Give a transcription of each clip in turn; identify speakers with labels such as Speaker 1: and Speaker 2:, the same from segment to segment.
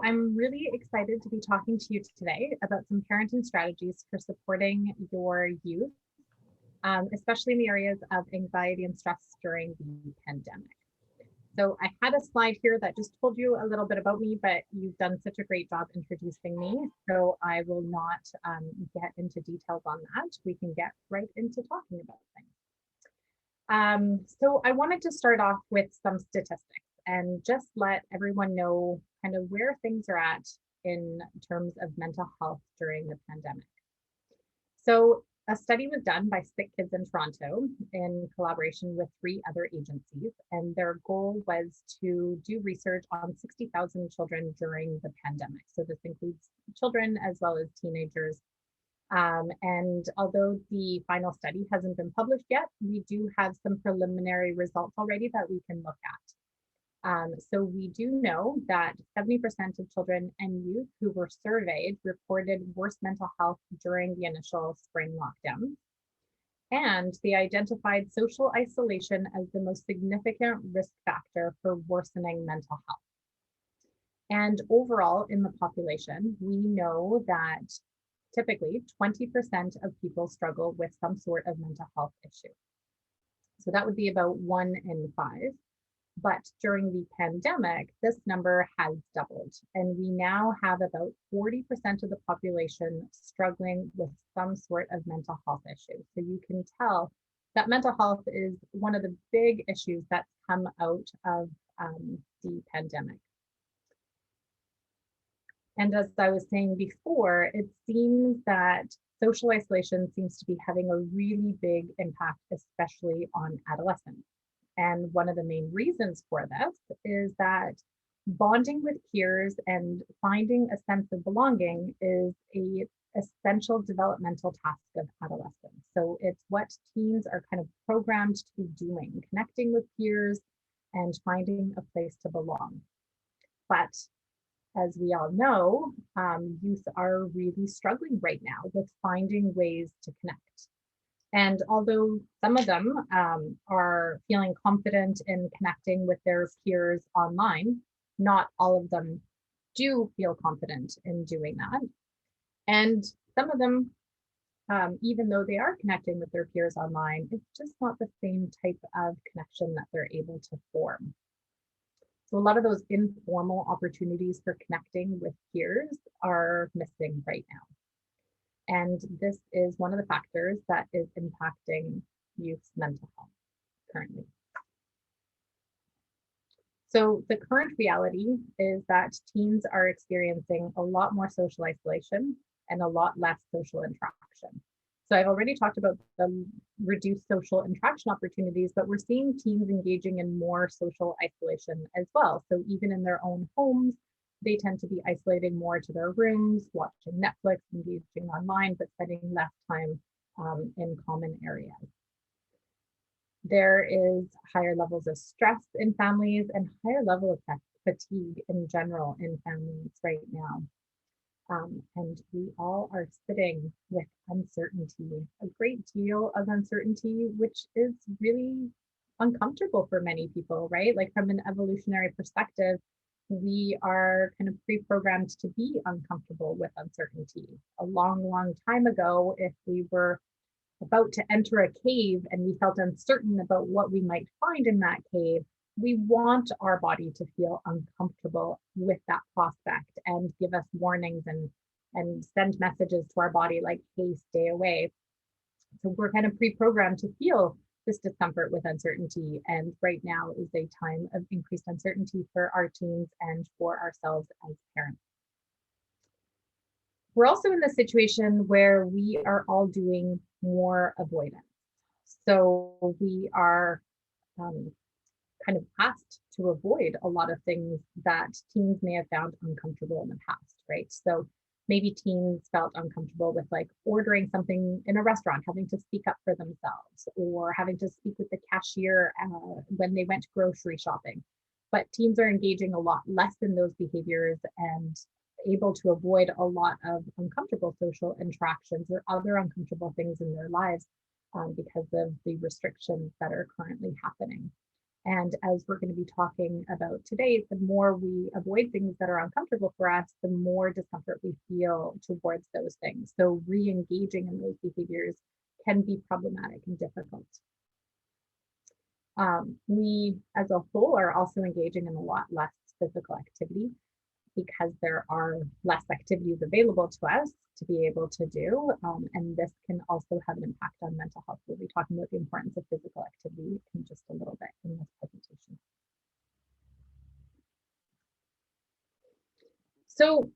Speaker 1: I'm really excited to be talking to you today about some parenting strategies for supporting your youth, especially in the areas of anxiety and stress during the pandemic. So I had a slide here that just told you a little bit about me, but you've done such a great job introducing me, so I will not get into details on that. We can get right into talking about things. So I wanted to start off with some statistics and just let everyone know kind of where things are at in terms of mental health during the pandemic. So a study was done by Sick Kids in Toronto in collaboration with 3 other agencies, and their goal was to do research on 60,000 children during the pandemic. So this includes children as well as teenagers. And although the final study hasn't been published yet, we do have some preliminary results already that we can look at. So we do know that 70% of children and youth who were surveyed reported worse mental health during the initial spring lockdown. And they identified social isolation as the most significant risk factor for worsening mental health. And overall in the population, we know that typically 20% of people struggle with some sort of mental health issue. So that would be about 1 in 5. But during the pandemic, this number has doubled, and we now have about 40% of the population struggling with some sort of mental health issue. So you can tell that mental health is one of the big issues that's come out of the pandemic. And as I was saying before, it seems that social isolation seems to be having a really big impact, especially on adolescents. And one of the main reasons for this is that bonding with peers and finding a sense of belonging is an essential developmental task of adolescence. So it's what teens are kind of programmed to be doing, connecting with peers and finding a place to belong. But as we all know, youth are really struggling right now with finding ways to connect. And although some of them are feeling confident in connecting with their peers online, not all of them do feel confident in doing that. And some of them, even though they are connecting with their peers online, it's just not the same type of connection that they're able to form. So a lot of those informal opportunities for connecting with peers are missing right now. And this is one of the factors that is impacting youth's mental health currently. So the current reality is that teens are experiencing a lot more social isolation and a lot less social interaction. So I've already talked about the reduced social interaction opportunities, but we're seeing teens engaging in more social isolation as well. So even in their own homes, they tend to be isolating more to their rooms, watching Netflix, engaging online, but spending less time in common areas. There is higher levels of stress in families and higher level of fatigue in general in families right now. And we all are sitting with uncertainty, a great deal of uncertainty, which is really uncomfortable for many people, right? Like from an evolutionary perspective, we are kind of pre-programmed to be uncomfortable with uncertainty. A long, long time ago, if we were about to enter a cave and we felt uncertain about what we might find in that cave, we want our body to feel uncomfortable with that prospect and give us warnings and send messages to our body like, hey, stay away. So we're kind of pre-programmed to feel this discomfort with uncertainty. And right now is a time of increased uncertainty for our teens and for ourselves as parents. We're also in the situation where we are all doing more avoidance. So we are kind of asked to avoid a lot of things that teens may have found uncomfortable in the past, right? So maybe teens felt uncomfortable with like ordering something in a restaurant, having to speak up for themselves, or having to speak with the cashier when they went grocery shopping. But teens are engaging a lot less in those behaviors and able to avoid a lot of uncomfortable social interactions or other uncomfortable things in their lives because of the restrictions that are currently happening. And as we're going to be talking about today, the more we avoid things that are uncomfortable for us, the more discomfort we feel towards those things. So re-engaging in those behaviors can be problematic and difficult. We as a whole are also engaging in a lot less physical activity because there are less activities available to us to be able to do. And this can also have an impact on mental health. We'll be talking about the importance of physical activity in just a little bit in this presentation. So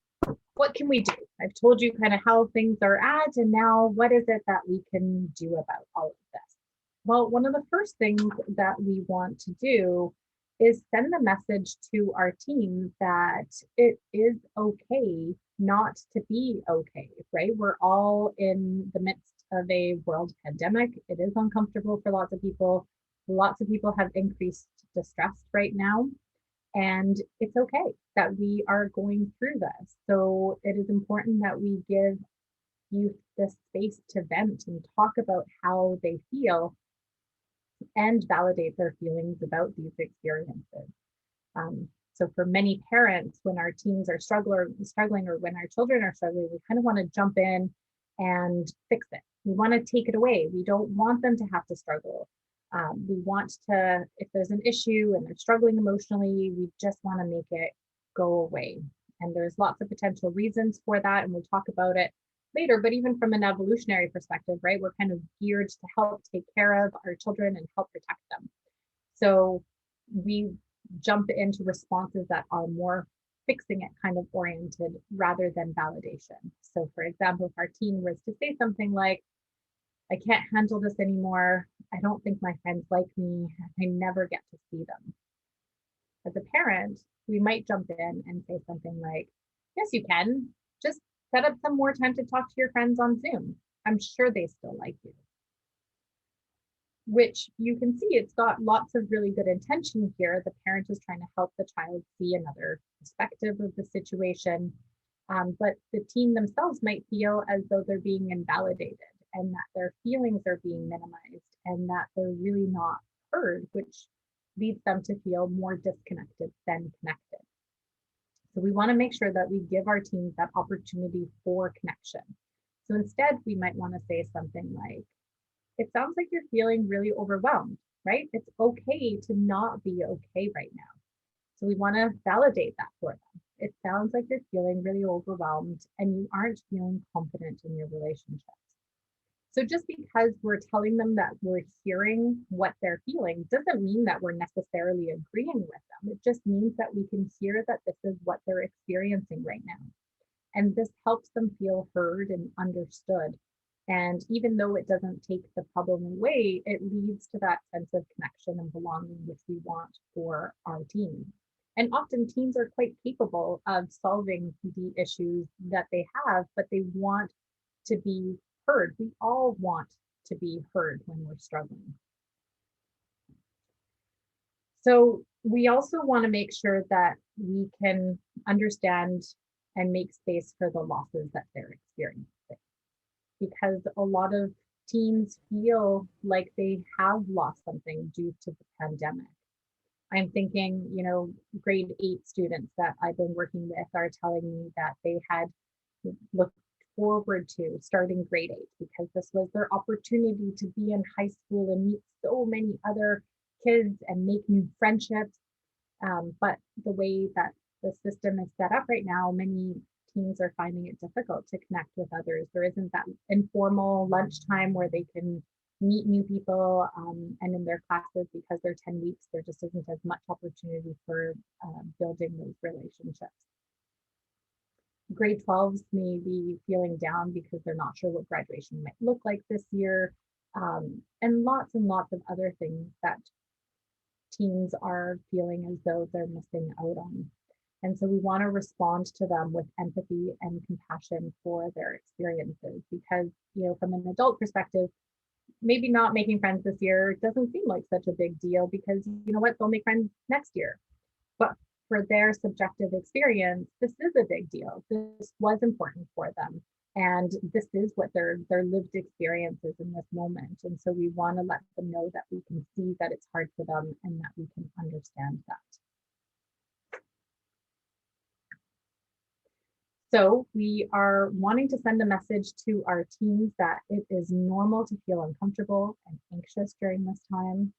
Speaker 1: what can we do? I've told you kind of how things are at, and now what is it that we can do about all of this? Well, one of the first things that we want to do is send the message to our team that it is okay not to be okay, right? We're all in the midst of a world pandemic. It is uncomfortable for lots of people. Lots of people have increased distress right now. And it's okay that we are going through this. So it is important that we give youth the space to vent and talk about how they feel and validate their feelings about these experiences. So for many parents, when our teens are struggling, or when our children are struggling, we kind of want to jump in and fix it. We want to take it away. We don't want them to have to struggle. We want to, if there's an issue and they're struggling emotionally, we just want to make it go away. And there's lots of potential reasons for that, and we'll talk about it later. But even from an evolutionary perspective, right, we're kind of geared to help take care of our children and help protect them. So we jump into responses that are more fixing it kind of oriented rather than validation. So for example, if our teen was to say something like, I can't handle this anymore. I don't think my friends like me. I never get to see them. As a parent, we might jump in and say something like, yes, you can. Just set up some more time to talk to your friends on Zoom. I'm sure they still like you. Which you can see it's got lots of really good intention here. The parent is trying to help the child see another perspective of the situation. But the teen themselves might feel as though they're being invalidated and that their feelings are being minimized and that they're really not heard, which leads them to feel more disconnected than connected. So we want to make sure that we give our teens that opportunity for connection. So instead, we might want to say something like, it sounds like you're feeling really overwhelmed, right? It's okay to not be okay right now. So we want to validate that for them. It sounds like you're feeling really overwhelmed and you aren't feeling confident in your relationships. So just because we're telling them that we're hearing what they're feeling doesn't mean that we're necessarily agreeing with them. It just means that we can hear that this is what they're experiencing right now. And this helps them feel heard and understood. And even though it doesn't take the problem away, it leads to that sense of connection and belonging, which we want for our teens. And often teens are quite capable of solving the issues that they have, but they want to be heard. We all want to be heard when we're struggling. So we also want to make sure that we can understand and make space for the losses that they're experiencing, because a lot of teens feel like they have lost something due to the pandemic. I'm thinking, grade 8 students that I've been working with are telling me that they had looked forward to starting grade 8 because this was their opportunity to be in high school and meet so many other kids and make new friendships. But the way that the system is set up right now, many teens are finding it difficult to connect with others. There isn't that informal lunchtime where they can meet new people, and in their classes, because they're 10 weeks, there just isn't as much opportunity for building those relationships. Grade 12s may be feeling down because they're not sure what graduation might look like this year, and lots of other things that teens are feeling as though they're missing out on. And so we want to respond to them with empathy and compassion for their experiences, because, from an adult perspective, maybe not making friends this year doesn't seem like such a big deal because they'll make friends next year. But for their subjective experience, this is a big deal. This was important for them. And this is what their lived experience is in this moment. And so we want to let them know that we can see that it's hard for them and that we can understand that. So we are wanting to send a message to our teens that it is normal to feel uncomfortable and anxious during this time.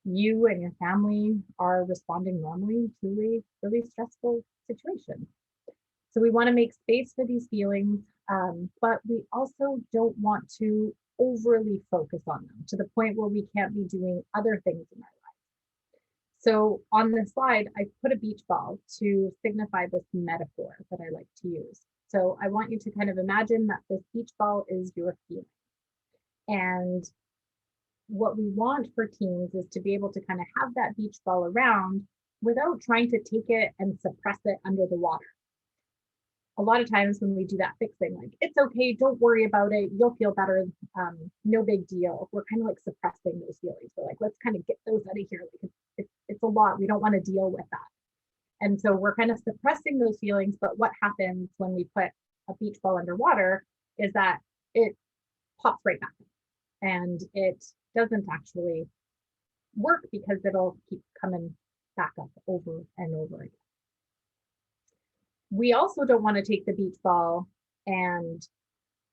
Speaker 1: You and your family are responding normally to a really stressful situation. So we want to make space for these feelings, but we also don't want to overly focus on them to the point where we can't be doing other things in our lives. So on this slide, I put a beach ball to signify this metaphor that I like to use. So I want you to kind of imagine that this beach ball is your feeling. And what we want for teens is to be able to kind of have that beach ball around without trying to take it and suppress it under the water. A lot of times when we do that fixing, like, it's okay, don't worry about it, you'll feel better, no big deal. We're kind of like suppressing those feelings. We're like, let's kind of get those out of here. Like, it's a lot. We don't want to deal with that. And so we're kind of suppressing those feelings. But what happens when we put a beach ball underwater is that it pops right back up. And it doesn't actually work because it'll keep coming back up over and over again. We also don't want to take the beach ball and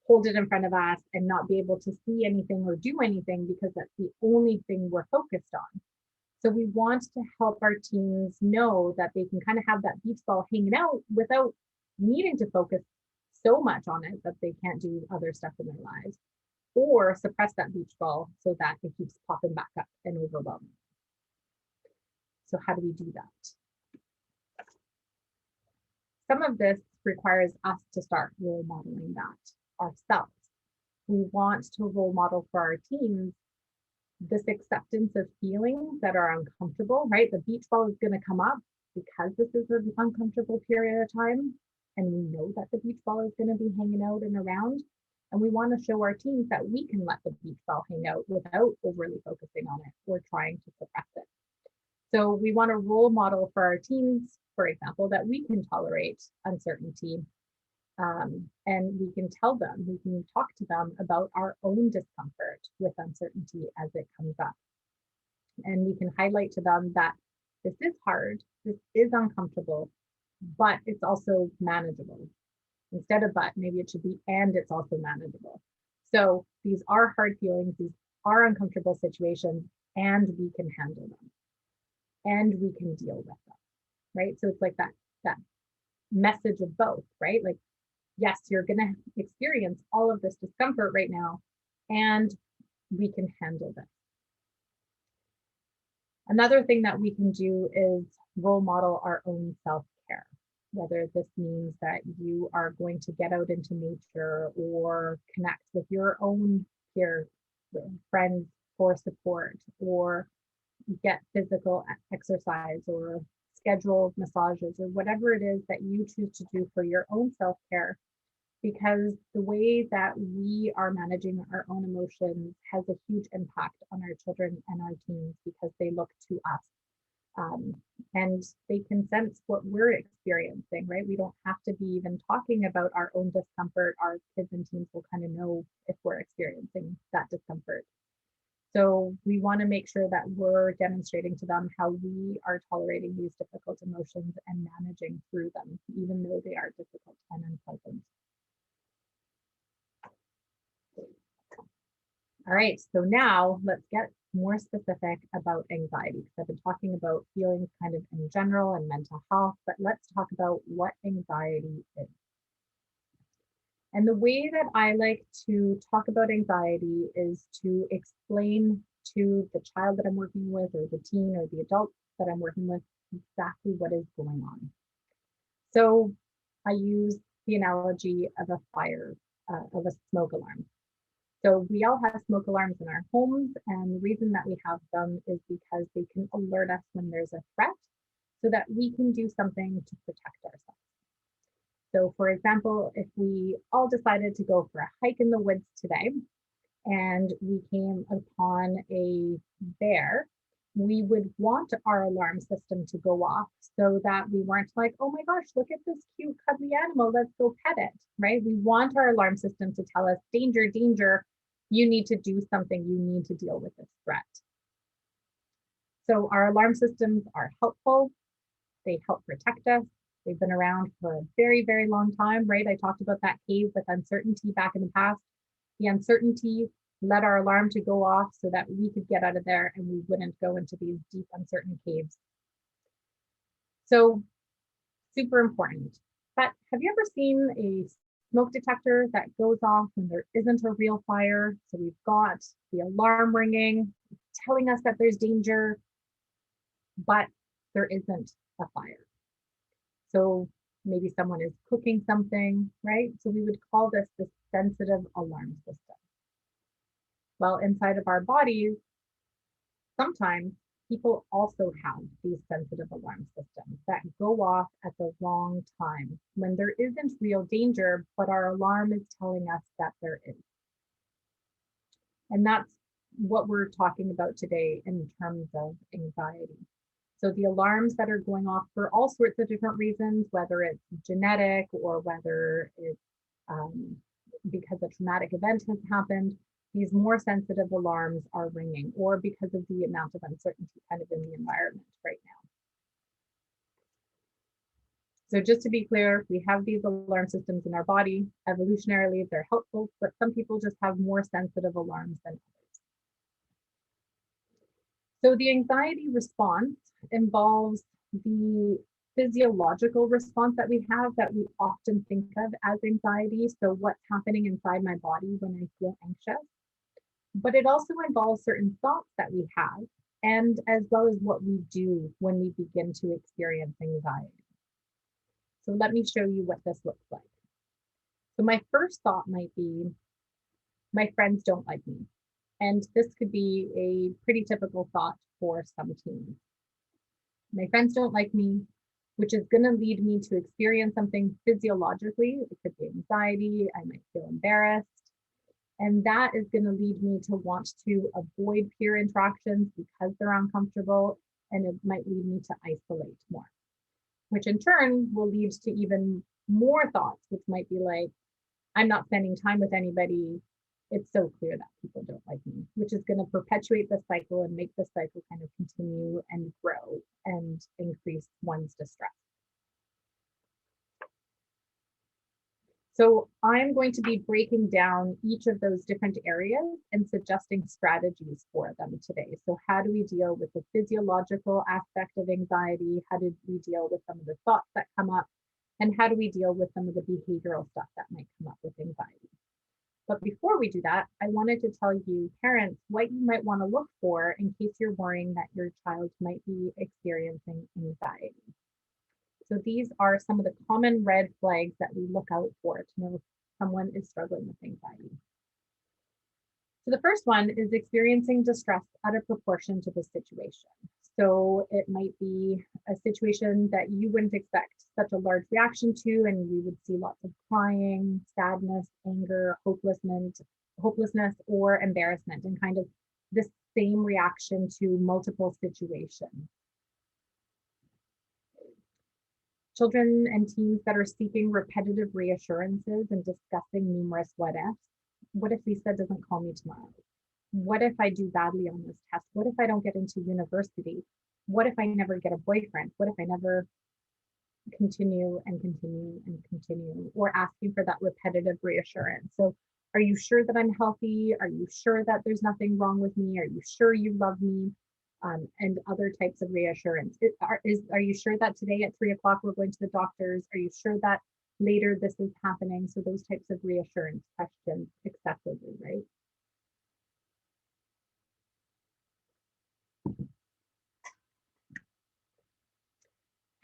Speaker 1: hold it in front of us and not be able to see anything or do anything because that's the only thing we're focused on. So we want to help our teens know that they can kind of have that beach ball hanging out without needing to focus so much on it that they can't do other stuff in their lives, or suppress that beach ball so that it keeps popping back up and overwhelming. So how do we do that? Some of this requires us to start role modeling that ourselves. We want to role model for our teens this acceptance of feelings that are uncomfortable, right? The beach ball is going to come up because this is an uncomfortable period of time. And we know that the beach ball is going to be hanging out and around. And we want to show our teens that we can let the beach ball hang out without overly focusing on it or trying to suppress it. So we want to role model for our teens, for example, that we can tolerate uncertainty, and we can tell them, we can talk to them about our own discomfort with uncertainty as it comes up. And we can highlight to them that this is hard, this is uncomfortable, but it's also manageable. Instead of but, maybe it should be and it's also manageable. So these are hard feelings, these are uncomfortable situations, and we can handle them. And we can deal with them, right? So it's like that message of both, right? Like, yes, you're going to experience all of this discomfort right now, and we can handle this. Another thing that we can do is role model our own self-care, whether this means that you are going to get out into nature or connect with your own peer friends for support, or get physical exercise, or schedule massages, or whatever it is that you choose to do for your own self-care, because the way that we are managing our own emotions has a huge impact on our children and our teens, because they look to us, and they can sense what we're experiencing, right? We don't have to be even talking about our own discomfort. Our kids and teens will kind of know if we're experiencing that discomfort. So we want to make sure that we're demonstrating to them how we are tolerating these difficult emotions and managing through them, even though they are difficult and unpleasant. All right, so now let's get more specific about anxiety, because I've been talking about feelings kind of in general and mental health, but let's talk about what anxiety is. And the way that I like to talk about anxiety is to explain to the child that I'm working with, or the teen or the adult that I'm working with, exactly what is going on. So I use the analogy of a fire, of a smoke alarm. So we all have smoke alarms in our homes, and the reason that we have them is because they can alert us when there's a threat so that we can do something to protect ourselves. So for example, if we all decided to go for a hike in the woods today and we came upon a bear, we would want our alarm system to go off so that we weren't like, oh my gosh, look at this cute cuddly animal, let's go pet it, right? We want our alarm system to tell us, danger, danger, you need to do something, you need to deal with this threat. So our alarm systems are helpful, they help protect us. They've been around for a very, very long time, right? I talked about that cave with uncertainty back in the past. The uncertainty led our alarm to go off so that we could get out of there and we wouldn't go into these deep, uncertain caves. So super important. But have you ever seen a smoke detector that goes off when there isn't a real fire? So we've got the alarm ringing, telling us that there's danger, but there isn't a fire. So maybe someone is cooking something, right? So we would call this the sensitive alarm system. Well, inside of our bodies, sometimes people also have these sensitive alarm systems that go off at the wrong time when there isn't real danger, but our alarm is telling us that there is. And that's what we're talking about today in terms of anxiety. So the alarms that are going off for all sorts of different reasons, whether it's genetic or whether it's because a traumatic event has happened, these more sensitive alarms are ringing, or because of the amount of uncertainty kind of in the environment right now. So just to be clear, we have these alarm systems in our body. Evolutionarily, they're helpful, but some people just have more sensitive alarms than others. So the anxiety response involves the physiological response that we have that we often think of as anxiety. So what's happening inside my body when I feel anxious. But it also involves certain thoughts that we have, and as well as what we do when we begin to experience anxiety. So let me show you what this looks like. So my first thought might be, my friends don't like me. And this could be a pretty typical thought for some teens. My friends don't like me, which is going to lead me to experience something physiologically. It could be anxiety, I might feel embarrassed. And that is going to lead me to want to avoid peer interactions because they're uncomfortable, and it might lead me to isolate more, which in turn will lead to even more thoughts, which might be like, I'm not spending time with anybody. It's so clear that people don't like me, which is going to perpetuate the cycle and make the cycle kind of continue and grow and increase one's distress. So I'm going to be breaking down each of those different areas and suggesting strategies for them today. So how do we deal with the physiological aspect of anxiety? How do we deal with some of the thoughts that come up? And how do we deal with some of the behavioral stuff that might come up with anxiety? But before we do that, I wanted to tell you, parents, what you might want to look for in case you're worrying that your child might be experiencing anxiety. So these are some of the common red flags that we look out for to know if someone is struggling with anxiety. So the first one is experiencing distress out of proportion to the situation. So it might be a situation that you wouldn't expect such a large reaction to, and you would see lots of crying, sadness, anger, hopelessness, or embarrassment, and kind of the same reaction to multiple situations. Children and teens that are seeking repetitive reassurances and discussing numerous what ifs. What if Lisa doesn't call me tomorrow? What if I do badly on this test? What if I don't get into university? What if I never get a boyfriend? What if I never continue and continue and continue? Or asking for that repetitive reassurance. So are you sure that I'm healthy? Are you sure that there's nothing wrong with me? Are you sure you love me? And other types of reassurance. Are you sure that today at 3 o'clock we're going to the doctors? Are you sure that later this is happening? So those types of reassurance questions excessively, right?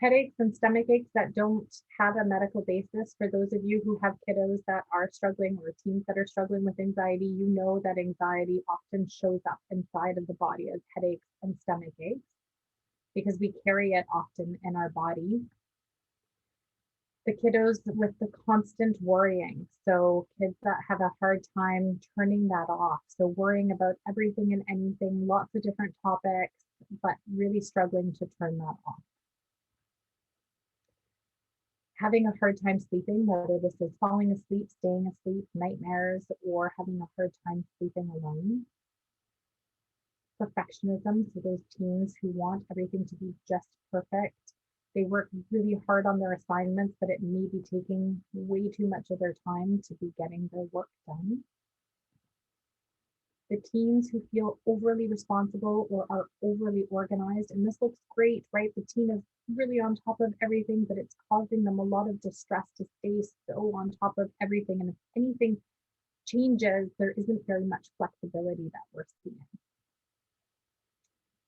Speaker 1: Headaches and stomach aches that don't have a medical basis. For those of you who have kiddos that are struggling or teens that are struggling with anxiety, you know that anxiety often shows up inside of the body as headaches and stomach aches because we carry it often in our body. The kiddos with the constant worrying. So kids that have a hard time turning that off. So worrying about everything and anything, lots of different topics, but really struggling to turn that off. Having a hard time sleeping, whether this is falling asleep, staying asleep, nightmares, or having a hard time sleeping alone. Perfectionism, so those teens who want everything to be just perfect. They work really hard on their assignments, but it may be taking way too much of their time to be getting their work done. The teens who feel overly responsible or are overly organized, and this looks great, right? The teen is really on top of everything, but it's causing them a lot of distress to stay so on top of everything. And if anything changes, there isn't very much flexibility that we're seeing.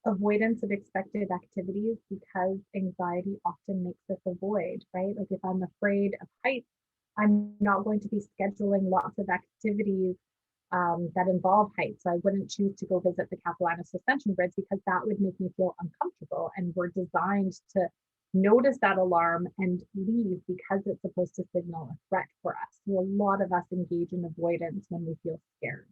Speaker 1: Avoidance of expected activities, because anxiety often makes us avoid, right? Like if I'm afraid of heights, I'm not going to be scheduling lots of activities that involve heights. So I wouldn't choose to go visit the Capilano suspension bridge because that would make me feel uncomfortable. And we're designed to notice that alarm and leave because it's supposed to signal a threat for us. So a lot of us engage in avoidance when we feel scared.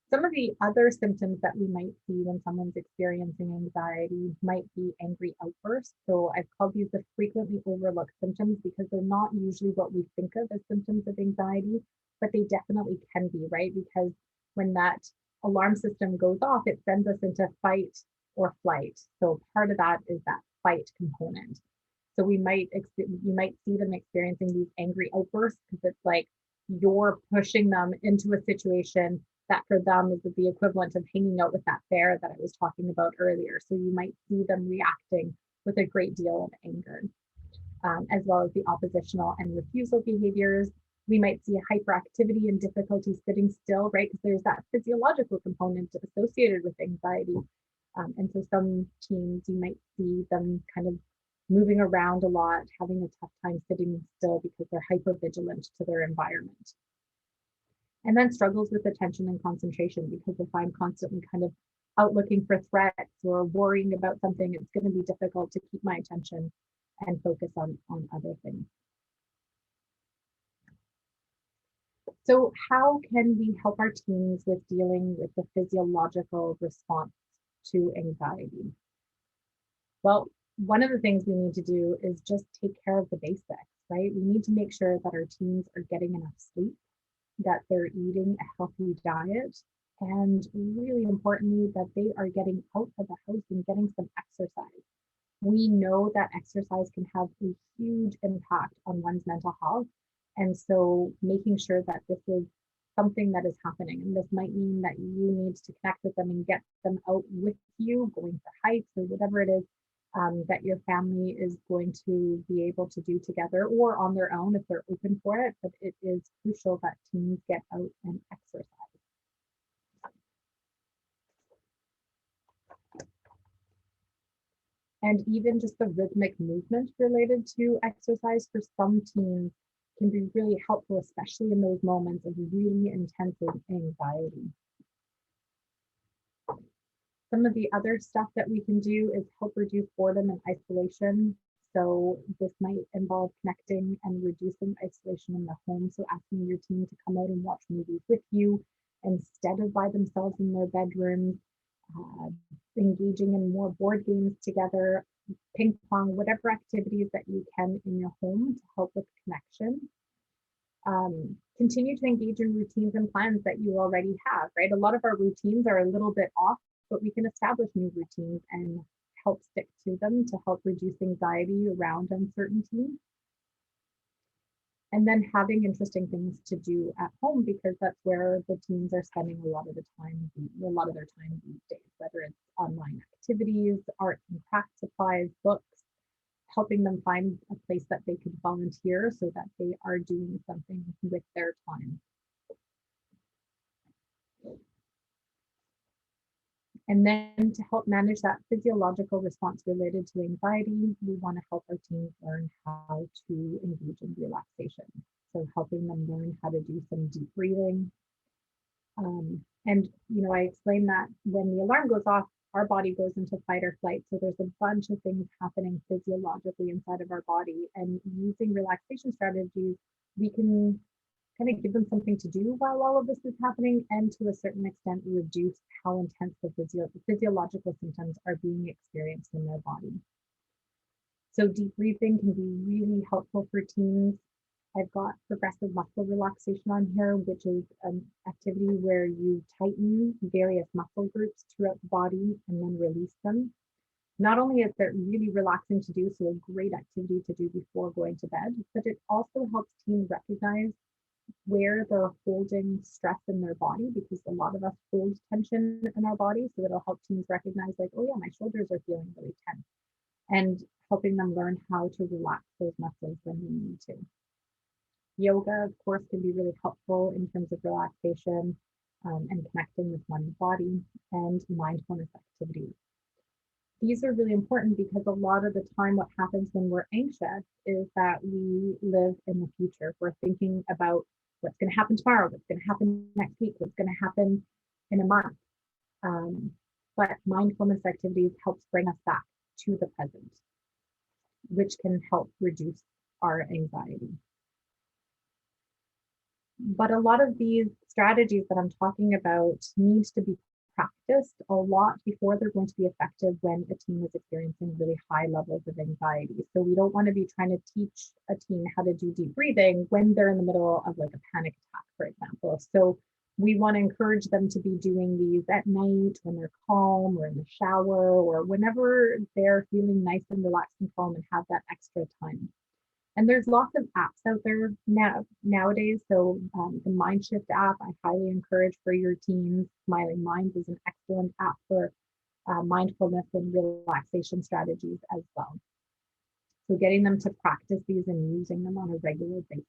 Speaker 1: Some of the other symptoms that we might see when someone's experiencing anxiety might be angry outbursts. So I've called these the frequently overlooked symptoms because they're not usually what we think of as symptoms of anxiety, but they definitely can be, right? Because when that alarm system goes off, it sends us into fight or flight. So part of that is that fight component. So you might see them experiencing these angry outbursts because it's like you're pushing them into a situation that for them is the equivalent of hanging out with that bear that I was talking about earlier. So you might see them reacting with a great deal of anger, as well as the oppositional and refusal behaviors. We might see hyperactivity and difficulty sitting still, right? Because there's that physiological component associated with anxiety. And so some teens, you might see them kind of moving around a lot, having a tough time sitting still because they're hypervigilant to their environment. And then struggles with attention and concentration, because if I'm constantly kind of out looking for threats or worrying about something, it's going to be difficult to keep my attention and focus on other things. So how can we help our teens with dealing with the physiological response to anxiety? Well, one of the things we need to do is just take care of the basics, right? We need to make sure that our teens are getting enough sleep, that they're eating a healthy diet, and really importantly, that they are getting out of the house and getting some exercise. We know that exercise can have a huge impact on one's mental health. And so making sure that this is something that is happening, and this might mean that you need to connect with them and get them out with you, going for hikes or whatever it is that your family is going to be able to do together or on their own if they're open for it. But it is crucial that teens get out and exercise. And even just the rhythmic movement related to exercise for some teens can be really helpful, especially in those moments of really intense anxiety. Some of the other stuff that we can do is help reduce boredom and isolation. So this might involve connecting and reducing isolation in the home. So asking your teen to come out and watch movies with you instead of by themselves in their bedrooms, engaging in more board games together, ping pong, whatever activities that you can in your home to help with connection. Continue to engage in routines and plans that you already have, right? A lot of our routines are a little bit off, but we can establish new routines and help stick to them to help reduce anxiety around uncertainty. And then having interesting things to do at home, because that's where the teens are spending a lot of their time these days, whether it's online activities, arts and craft supplies, books, helping them find a place that they could volunteer so that they are doing something with their time. And then to help manage that physiological response related to anxiety, we want to help our teens learn how to engage in relaxation. So helping them learn how to do some deep breathing. And, I explained that when the alarm goes off, our body goes into fight or flight. So there's a bunch of things happening physiologically inside of our body. And using relaxation strategies, we can kind of give them something to do while all of this is happening, and to a certain extent reduce how intense the physiological symptoms are being experienced in their body. So deep breathing can be really helpful for teens. I've got progressive muscle relaxation on here, which is an activity where you tighten various muscle groups throughout the body and then release them. Not only is it really relaxing to do, so a great activity to do before going to bed, but it also helps teens recognize where they're holding stress in their body, because a lot of us hold tension in our body. So it'll help teens recognize, like, oh yeah, my shoulders are feeling really tense, and helping them learn how to relax those muscles when they need to. Yoga, of course, can be really helpful in terms of relaxation and connecting with one's body, and mindfulness activities. These are really important because a lot of the time what happens when we're anxious is that we live in the future. We're thinking about what's going to happen tomorrow, what's going to happen next week, what's going to happen in a month. But mindfulness activities helps bring us back to the present, which can help reduce our anxiety. But a lot of these strategies that I'm talking about needs to be practiced a lot before they're going to be effective when a teen is experiencing really high levels of anxiety. So we don't want to be trying to teach a teen how to do deep breathing when they're in the middle of like a panic attack, for example. So we want to encourage them to be doing these at night when they're calm, or in the shower, or whenever they're feeling nice and relaxed and calm and have that extra time. And there's lots of apps out there nowadays. So the Mindshift app, I highly encourage for your teens. Smiling Minds is an excellent app for mindfulness and relaxation strategies as well. So getting them to practice these and using them on a regular basis.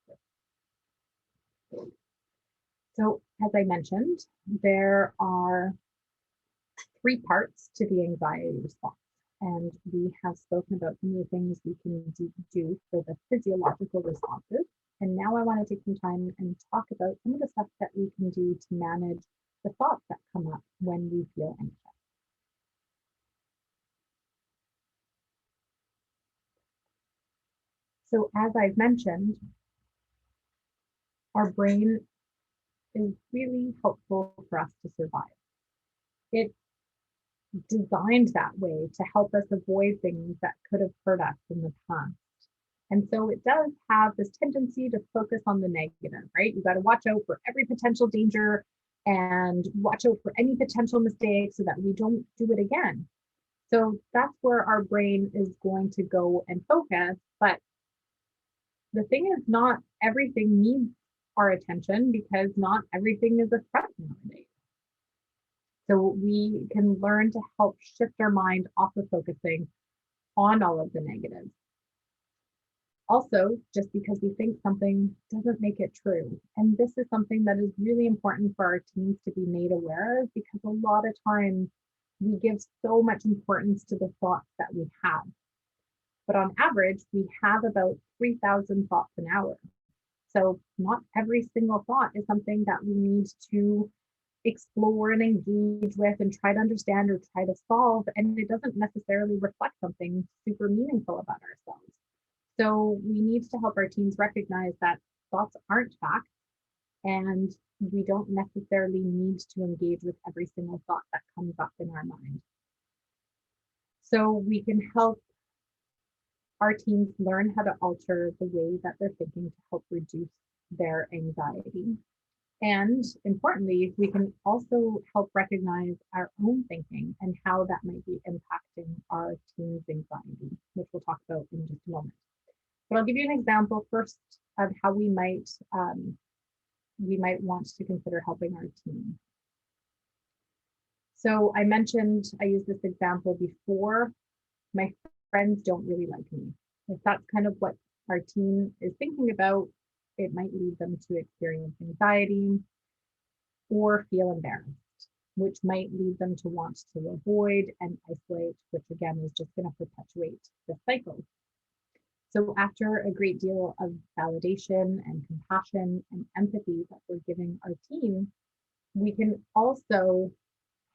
Speaker 1: So as I mentioned, there are 3 parts to the anxiety response. And we have spoken about some of the things we can do for the physiological responses. And now I want to take some time and talk about some of the stuff that we can do to manage the thoughts that come up when we feel anxious. So as I've mentioned, our brain is really helpful for us to survive. It's designed that way to help us avoid things that could have hurt us in the past. And so it does have this tendency to focus on the negative, right? You got to watch out for every potential danger and watch out for any potential mistakes so that we don't do it again. So that's where our brain is going to go and focus. But the thing is, not everything needs our attention, because not everything is a threat nowadays. So we can learn to help shift our mind off of focusing on all of the negatives. Also, just because we think something doesn't make it true. And this is something that is really important for our teens to be made aware of, because a lot of times we give so much importance to the thoughts that we have. But on average, we have about 3,000 thoughts an hour. So not every single thought is something that we need to explore and engage with and try to understand or try to solve. And it doesn't necessarily reflect something super meaningful about ourselves. So we need to help our teens recognize that thoughts aren't facts, and we don't necessarily need to engage with every single thought that comes up in our mind. So we can help our teens learn how to alter the way that they're thinking to help reduce their anxiety. And importantly, we can also help recognize our own thinking and how that might be impacting our teens' anxiety, which we'll talk about in just a moment. But I'll give you an example first of how we might want to consider helping our teen. So I mentioned, I used this example before, my friends don't really like me. If that's kind of what our teen is thinking about, it might lead them to experience anxiety or feel embarrassed, which might lead them to want to avoid and isolate, which again is just going to perpetuate the cycle. So after a great deal of validation and compassion and empathy that we're giving our teen, we can also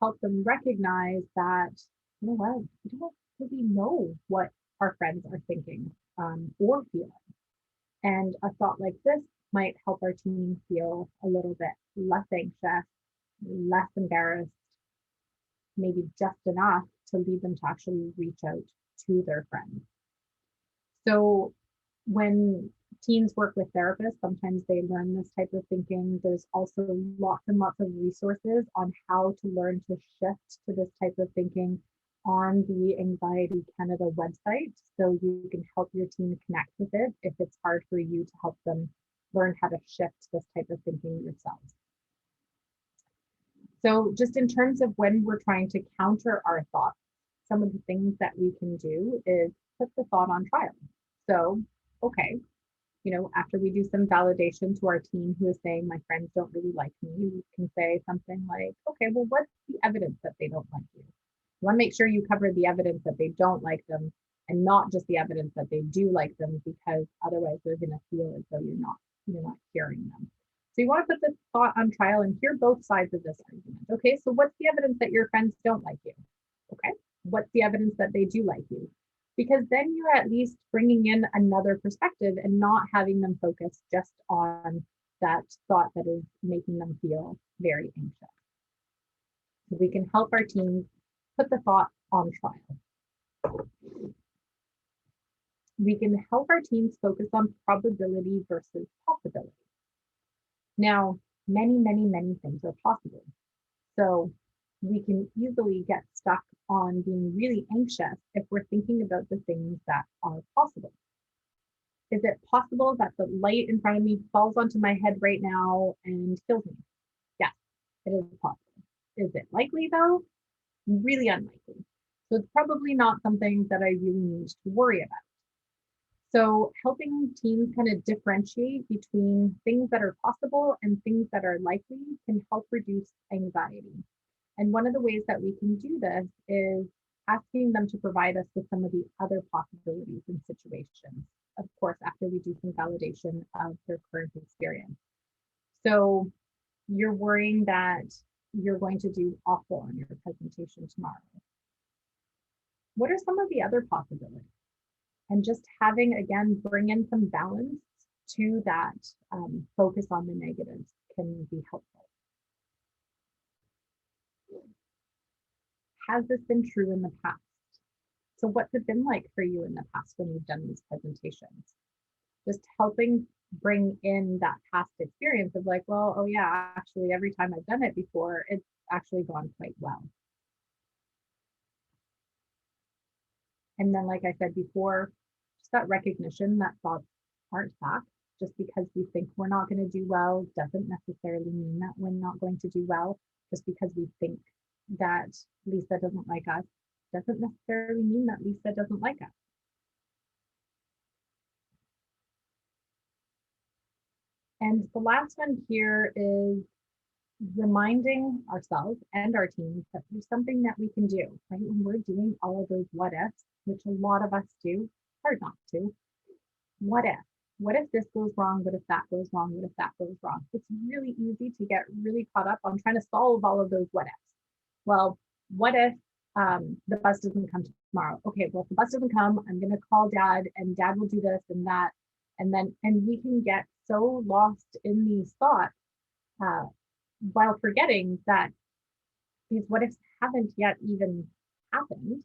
Speaker 1: help them recognize that, you know what, we don't really know what our friends are thinking or feeling. And a thought like this might help our team feel a little bit less anxious, less embarrassed, maybe just enough to lead them to actually reach out to their friends. So when teens work with therapists, sometimes they learn this type of thinking. There's also lots and lots of resources on how to learn to shift to this type of thinking on the Anxiety Canada website. So you can help your team connect with it if it's hard for you to help them learn how to shift this type of thinking yourselves. So just in terms of when we're trying to counter our thoughts, some of the things that we can do is put the thought on trial. So, okay, after we do some validation to our team who is saying, my friends don't really like me, you can say something like, okay, well, what's the evidence that they don't like you? You want to make sure you cover the evidence that they don't like them and not just the evidence that they do like them, because otherwise they're going to feel as though you're not hearing them. So you want to put the thought on trial and hear both sides of this argument. Okay, so what's the evidence that your friends don't like you? Okay, what's the evidence that they do like you? Because then you're at least bringing in another perspective and not having them focus just on that thought that is making them feel very anxious. So we can help our teams put the thought on trial. We can help our teams focus on probability versus possibility. Now, many, many, many things are possible. So we can easily get stuck on being really anxious if we're thinking about the things that are possible. Is it possible that the light in front of me falls onto my head right now and kills me? Yes, it is possible. Is it likely though? Really unlikely. So it's probably not something that I really need to worry about. So helping teams kind of differentiate between things that are possible and things that are likely can help reduce anxiety. And one of the ways that we can do this is asking them to provide us with some of the other possibilities and situations, of course, after we do some validation of their current experience. So you're worrying that you're going to do awful on your presentation tomorrow. What are some of the other possibilities? And just having, again, bring in some balance to that focus on the negatives can be helpful. Has this been true in the past? So what's it been like for you in the past when you've done these presentations? Just helping bring in that past experience of like, well, oh yeah, actually every time I've done it before, it's actually gone quite well. And then, like I said before, just that recognition that thoughts aren't facts. Just because we think we're not going to do well doesn't necessarily mean that we're not going to do well. Just because we think that Lisa doesn't like us doesn't necessarily mean that Lisa doesn't like us. And the last one here is reminding ourselves and our teams that there's something that we can do, right? When we're doing all of those what ifs, which a lot of us do, hard not to. What if? What if this goes wrong? What if that goes wrong? What if that goes wrong? It's really easy to get really caught up on trying to solve all of those what ifs. Well, what if the bus doesn't come tomorrow? Okay, well, if the bus doesn't come, I'm going to call dad and dad will do this and that. And we can get so lost in these thoughts while forgetting that these what ifs haven't yet even happened.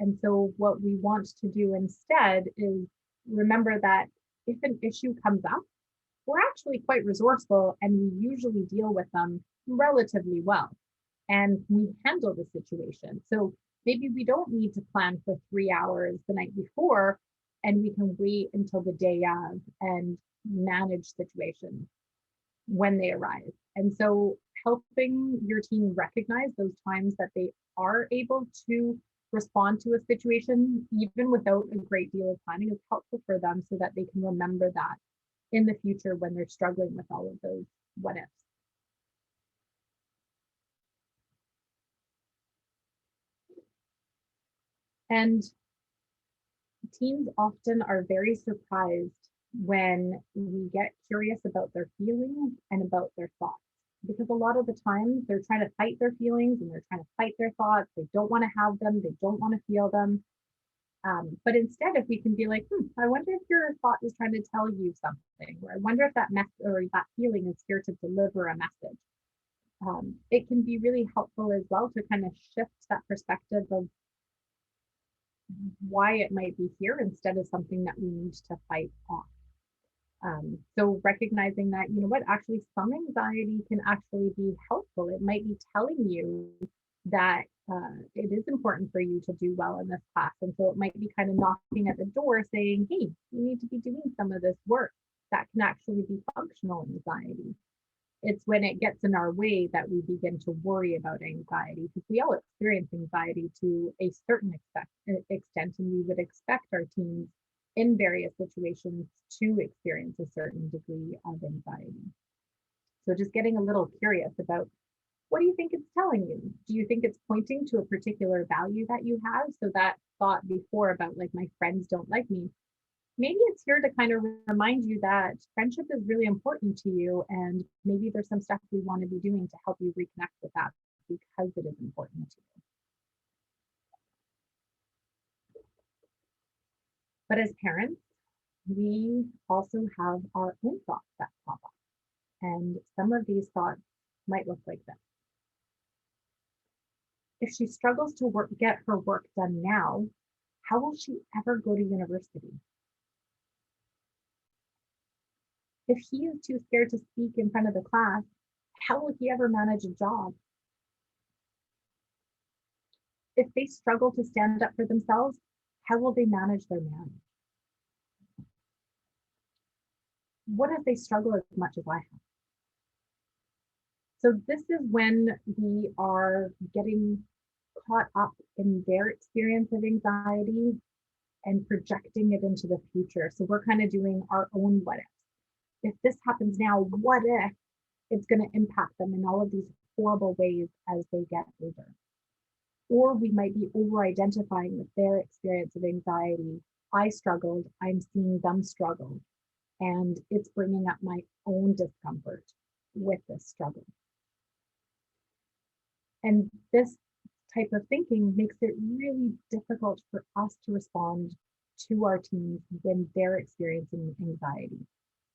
Speaker 1: And so what we want to do instead is remember that if an issue comes up, we're actually quite resourceful and we usually deal with them relatively well and we handle the situation. So maybe we don't need to plan for 3 hours the night before and we can wait until the day of and manage situations when they arise. And so helping your team recognize those times that they are able to respond to a situation, even without a great deal of planning, is helpful for them so that they can remember that in the future when they're struggling with all of those what ifs. And teens often are very surprised when we get curious about their feelings and about their thoughts. Because a lot of the time they're trying to fight their feelings and they're trying to fight their thoughts. They don't want to have them. They don't want to feel them. But instead, if we can be like, I wonder if your thought is trying to tell you something, or I wonder if that or that feeling is here to deliver a message. It can be really helpful as well to kind of shift that perspective of why it might be here instead of something that we need to fight off. So recognizing that, you know what, actually some anxiety can actually be helpful. It might be telling you that it is important for you to do well in this class. And so it might be kind of knocking at the door saying, hey, you need to be doing some of this work. That can actually be functional anxiety. It's when it gets in our way that we begin to worry about anxiety, because we all experience anxiety to a certain extent, and we would expect our teens in various situations to experience a certain degree of anxiety. So just getting a little curious about, what do you think it's telling you? Do you think it's pointing to a particular value that you have? So that thought before about like, my friends don't like me, maybe it's here to kind of remind you that friendship is really important to you, and maybe there's some stuff we want to be doing to help you reconnect with that because it is important to you. But as parents, we also have our own thoughts that pop up. And some of these thoughts might look like this. If she struggles to get her work done now, how will she ever go to university? If he is too scared to speak in front of the class, how will he ever manage a job? If they struggle to stand up for themselves, how will they manage their marriage? What if they struggle as much as I have? So this is when we are getting caught up in their experience of anxiety and projecting it into the future. So we're kind of doing our own what if. If this happens now, what if it's going to impact them in all of these horrible ways as they get older? Or we might be over-identifying with their experience of anxiety. I struggled, I'm seeing them struggle, and it's bringing up my own discomfort with this struggle. And this type of thinking makes it really difficult for us to respond to our teens when they're experiencing anxiety,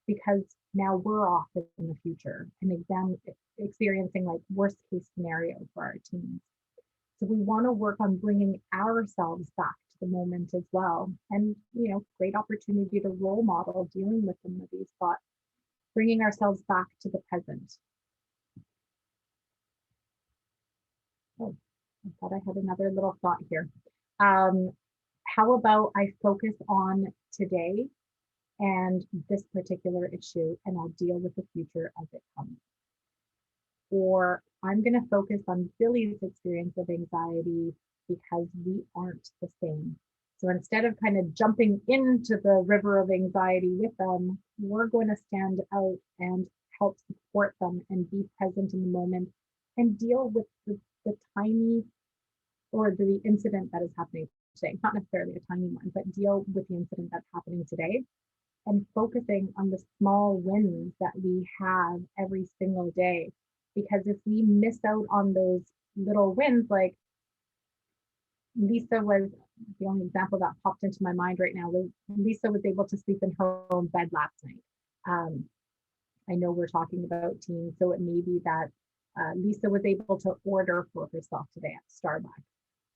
Speaker 1: because now we're off in the future and experiencing like worst case scenario for our teens. So we want to work on bringing ourselves back to the moment as well. And, you know, great opportunity to role model dealing with some of these thoughts, bringing ourselves back to the present. Oh, I thought I had another little thought here. How about I focus on today and this particular issue, and I'll deal with the future as it comes. Or I'm going to focus on Billy's experience of anxiety because we aren't the same. So instead of kind of jumping into the river of anxiety with them, we're going to stand out and help support them and be present in the moment and deal with the tiny, or the incident that is happening today. Not necessarily a tiny one, but deal with the incident that's happening today, and focusing on the small wins that we have every single day. Because if we miss out on those little wins, like Lisa was the only example that popped into my mind right now, was Lisa was able to sleep in her own bed last night. I know we're talking about teens, so it may be that Lisa was able to order for herself today at Starbucks.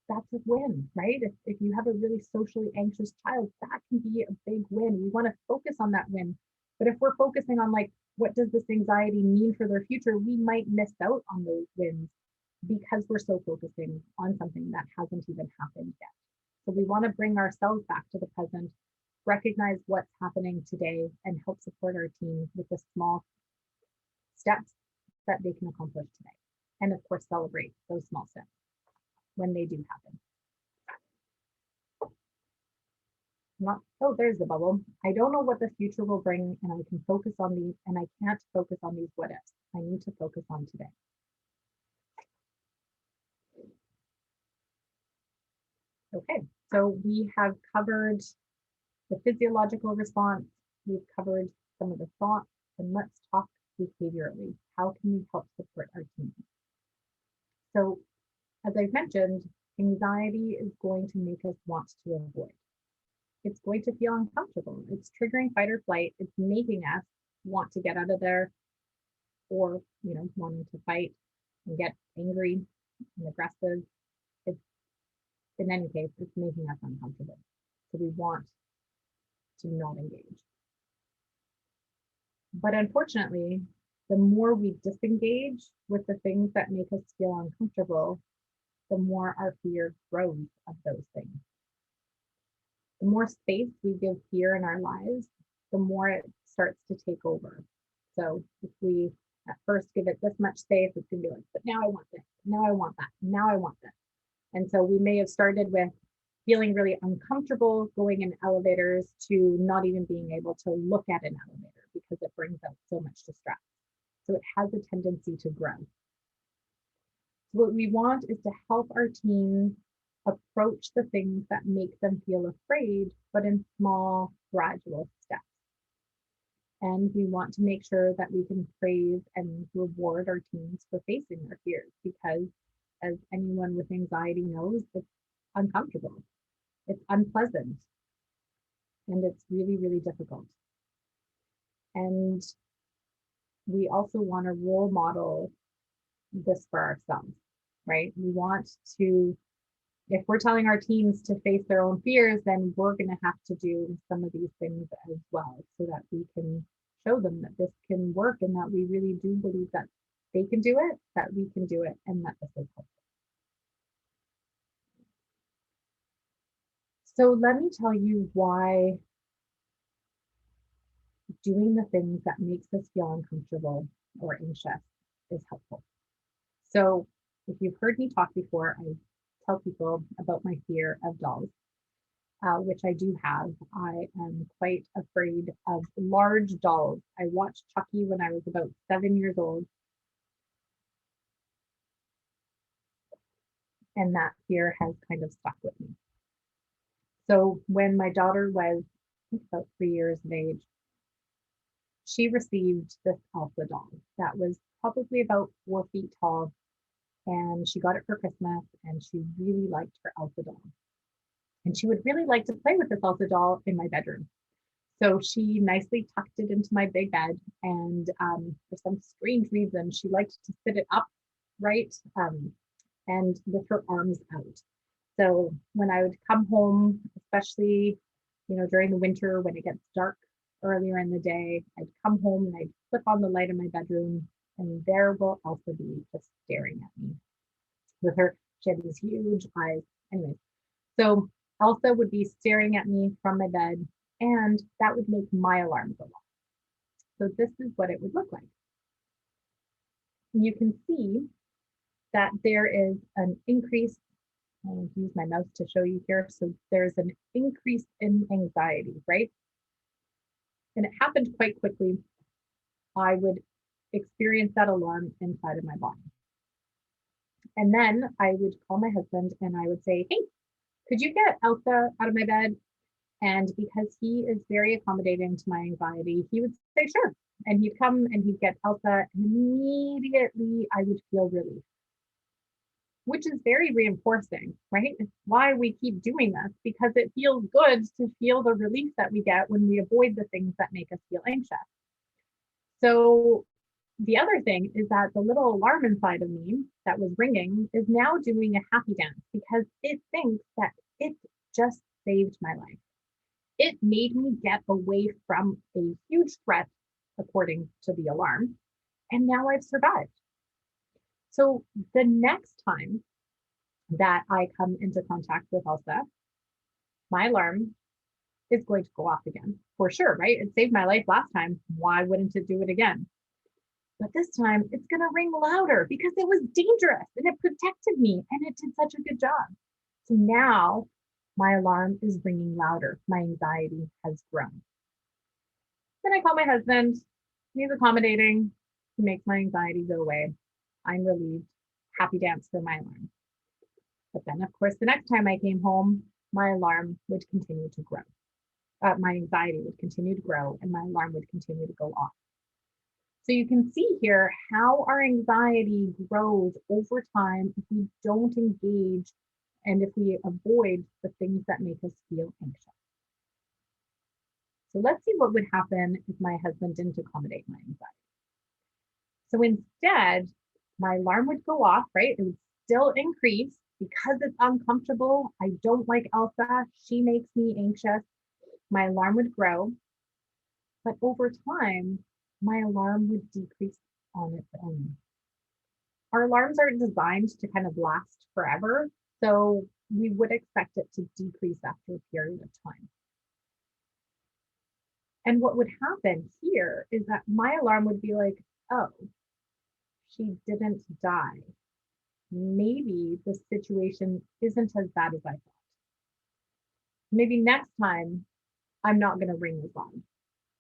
Speaker 1: That's a win, right? If you have a really socially anxious child, that can be a big win. We want to focus on that win. But if we're focusing on like, what does this anxiety mean for their future, we might miss out on those wins because we're so focusing on something that hasn't even happened yet. So we want to bring ourselves back to the present, recognize what's happening today, and help support our team with the small steps that they can accomplish today. And of course, celebrate those small steps when they do happen. Oh, there's the bubble. I don't know what the future will bring, and I can focus on these, and I can't focus on these what ifs. I need to focus on today. Okay, so we have covered the physiological response. We've covered some of the thoughts, and let's talk behaviorally. How can we help support our team? So as I've mentioned, anxiety is going to make us want to avoid. it's going to feel uncomfortable. It's triggering fight or flight. It's making us want to get out of there, or, wanting to fight and get angry and aggressive. It's, in any case, it's making us uncomfortable. So we want to not engage. But unfortunately, the more we disengage with the things that make us feel uncomfortable, the more our fear grows of those things. The more space we give fear in our lives, the more it starts to take over. So if we at first give it this much space, it's going to be like, but now I want this, now I want that, now I want this. And so we may have started with feeling really uncomfortable going in elevators to not even being able to look at an elevator because it brings out so much distress. So it has a tendency to grow. So what we want is to help our teens approach the things that make them feel afraid, but in small, gradual steps. And we want to make sure that we can praise and reward our teens for facing their fears, because as anyone with anxiety knows, it's uncomfortable, it's unpleasant, and it's really, really difficult. And we also want to role model this for ourselves, right? We want to, if we're telling our teens to face their own fears, then we're going to have to do some of these things as well, so that we can show them that this can work and that we really do believe that they can do it, that we can do it, and that this is helpful. So let me tell you why doing the things that makes us feel uncomfortable or anxious is helpful. So if you've heard me talk before, I tell people about my fear of dolls, which I do have. I am quite afraid of large dolls. I watched Chucky when I was about 7 years old, and that fear has kind of stuck with me. So when my daughter was, I think, about 3 years of age, she received this Elsa doll that was probably about 4 feet tall, and she got it for Christmas, and she really liked her Elsa doll. And she would really like to play with this Elsa doll in my bedroom. So she nicely tucked it into my big bed, and for some strange reason, she liked to sit it up, right, and with her arms out. So when I would come home, especially, during the winter when it gets dark earlier in the day, I'd come home and I'd flip on the light in my bedroom, and there will Elsa be just staring at me with her. She had these huge eyes. Anyways, so Elsa would be staring at me from my bed, and that would make my alarm go off. So this is what it would look like. And you can see that there is an increase. I'll use my mouse to show you here. So there's an increase in anxiety, right? And it happened quite quickly. I would experience that alarm inside of my body. And then I would call my husband and I would say, hey, could you get Elsa out of my bed? And because he is very accommodating to my anxiety, he would say, sure. And he'd come and he'd get Elsa, and immediately I would feel relief, which is very reinforcing, right? It's why we keep doing this, because it feels good to feel the relief that we get when we avoid the things that make us feel anxious. So the other thing is that the little alarm inside of me that was ringing is now doing a happy dance, because it thinks that it just saved my life. It made me get away from a huge threat, according to the alarm, and now I've survived. So the next time that I come into contact with Elsa, my alarm is going to go off again, for sure, right? It saved my life last time. Why wouldn't it do it again? But this time it's going to ring louder because it was dangerous and it protected me and it did such a good job. So now my alarm is ringing louder. My anxiety has grown. Then I call my husband. He's accommodating. He makes my anxiety go away. I'm relieved. Happy dance for my alarm. But then, of course, the next time I came home, my alarm would continue to grow. My anxiety would continue to grow and my alarm would continue to go off. So you can see here how our anxiety grows over time if we don't engage and if we avoid the things that make us feel anxious. So let's see what would happen if my husband didn't accommodate my anxiety. So instead, my alarm would go off, right? It would still increase because it's uncomfortable. I don't like Elsa. She makes me anxious. My alarm would grow, but over time, my alarm would decrease on its own. Our alarms aren't designed to kind of last forever, so we would expect it to decrease after a period of time. And what would happen here is that my alarm would be like, oh, she didn't die. Maybe the situation isn't as bad as I thought. Maybe next time I'm not going to ring as long.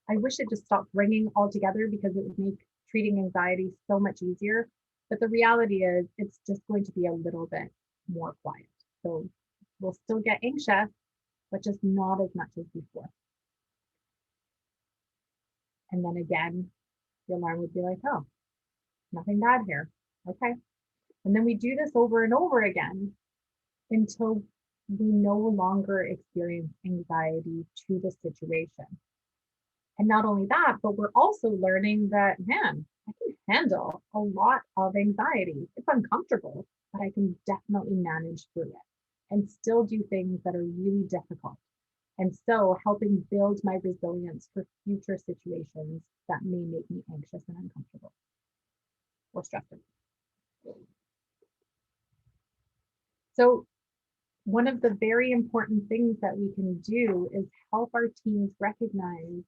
Speaker 1: I wish it just stopped ringing altogether because it would make treating anxiety so much easier. But the reality is, it's just going to be a little bit more quiet. So we'll still get anxious, but just not as much as before. And then again, the alarm would be like, oh, nothing bad here. Okay. And then we do this over and over again until we no longer experience anxiety to the situation. And not only that, but we're also learning that, man, I can handle a lot of anxiety. It's uncomfortable, but I can definitely manage through it and still do things that are really difficult. And so helping build my resilience for future situations that may make me anxious and uncomfortable or stressed. So one of the very important things that we can do is help our teens recognize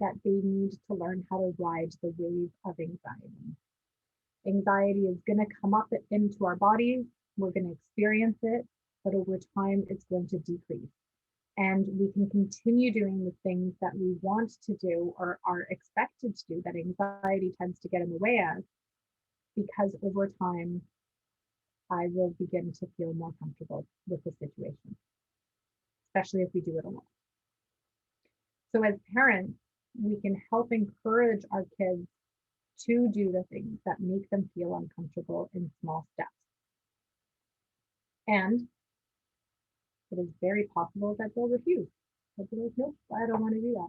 Speaker 1: that they need to learn how to ride the wave of anxiety. Anxiety is going to come up into our bodies. We're going to experience it, but over time, it's going to decrease. And we can continue doing the things that we want to do or are expected to do that anxiety tends to get in the way of, because over time, I will begin to feel more comfortable with the situation, especially if we do it a lot. So as parents, we can help encourage our kids to do the things that make them feel uncomfortable in small steps. And it is very possible that they'll refuse. They'll be like, nope, I don't want to do that.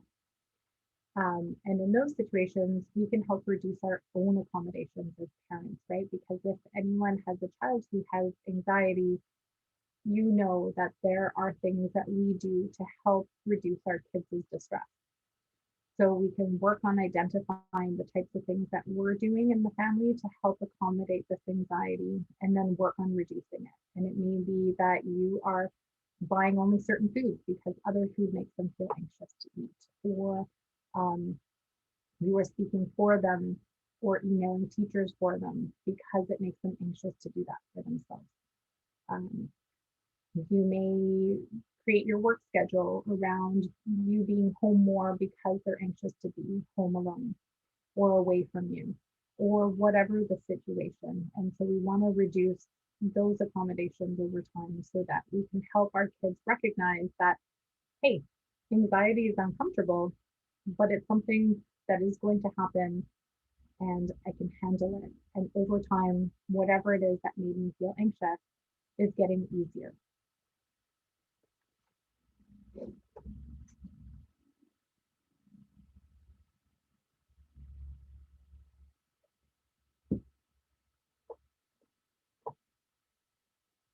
Speaker 1: And in those situations, we can help reduce our own accommodations as parents, right? Because if anyone has a child who has anxiety, you know that there are things that we do to help reduce our kids' distress. So we can work on identifying the types of things that we're doing in the family to help accommodate this anxiety and then work on reducing it. And it may be that you are buying only certain foods because other food makes them feel anxious to eat, or you are speaking for them or emailing teachers for them because it makes them anxious to do that for themselves. You may create your work schedule around you being home more because they're anxious to be home alone or away from you, or whatever the situation. And so we want to reduce those accommodations over time so that we can help our kids recognize that, hey, anxiety is uncomfortable, but it's something that is going to happen and I can handle it. And over time, whatever it is that made me feel anxious is getting easier.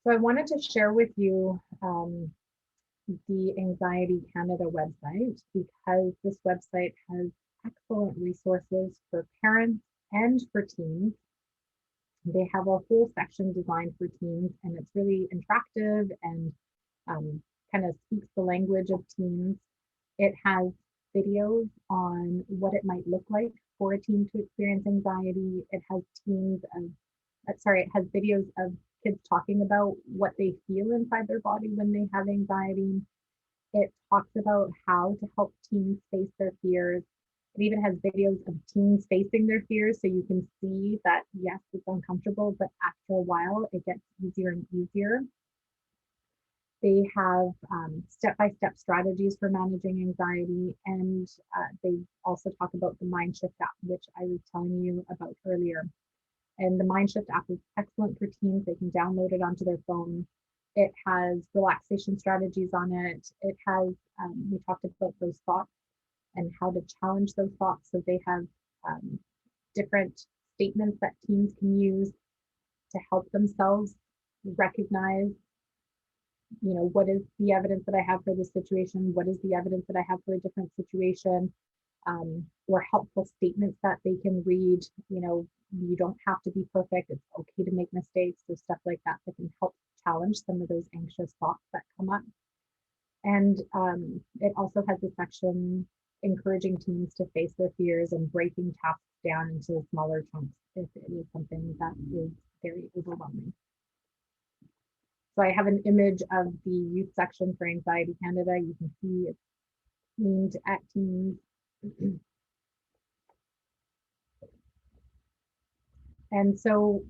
Speaker 1: So I wanted to share with you the Anxiety Canada website, because this website has excellent resources for parents and for teens. They have a whole section designed for teens, and it's really interactive and kind of speaks the language of teens. It has videos on what it might look like for a teen to experience anxiety. It has it has videos of kids talking about what they feel inside their body when they have anxiety. It talks about how to help teens face their fears. It even has videos of teens facing their fears, so you can see that, yes, it's uncomfortable, but after a while, it gets easier and easier. They have step-by-step strategies for managing anxiety, and they also talk about the Mind Shift app, which I was telling you about earlier. And the Mind Shift app is excellent for teens. They can download it onto their phone. It has relaxation strategies on it. It has, we talked about those thoughts and how to challenge those thoughts. So they have different statements that teens can use to help themselves recognize, what is the evidence that I have for this situation? What is the evidence that I have for a different situation? Or helpful statements that they can read. You don't have to be perfect. It's okay to make mistakes. So stuff like that can help challenge some of those anxious thoughts that come up. And it also has a section encouraging teens to face their fears and breaking tasks down into smaller chunks if it is something that is very overwhelming. So I have an image of the youth section for Anxiety Canada. You can see it's aimed at teens. And so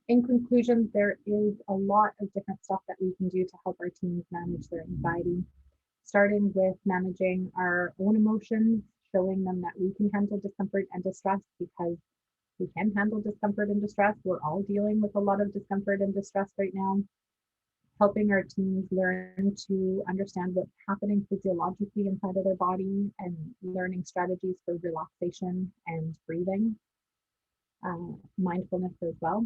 Speaker 1: in conclusion, there is a lot of different stuff that we can do to help our teens manage their anxiety, starting with managing our own emotions, showing them that we can handle discomfort and distress, because we can handle discomfort and distress. We're all dealing with a lot of discomfort and distress right now. Helping our teens learn to understand what's happening physiologically inside of their body and learning strategies for relaxation and breathing. Mindfulness as well.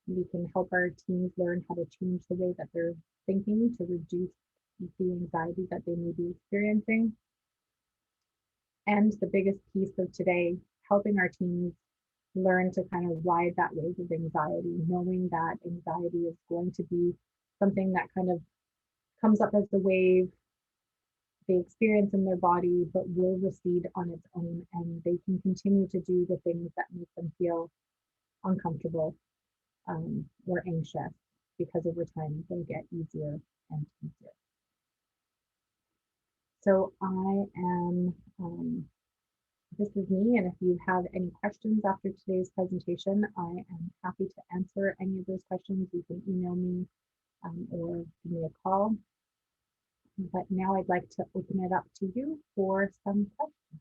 Speaker 1: We can help our teens learn how to change the way that they're thinking to reduce the anxiety that they may be experiencing. And the biggest piece of today, helping our teens learn to kind of ride that wave of anxiety, knowing that anxiety is going to be something that kind of comes up as the wave they experience in their body, but will recede on its own, and they can continue to do the things that make them feel uncomfortable or anxious, because over time they'll get easier and easier. So this is me, and if you have any questions after today's presentation, I am happy to answer any of those questions. You can email me or give me a call. But now I'd like to open it up to you for some questions.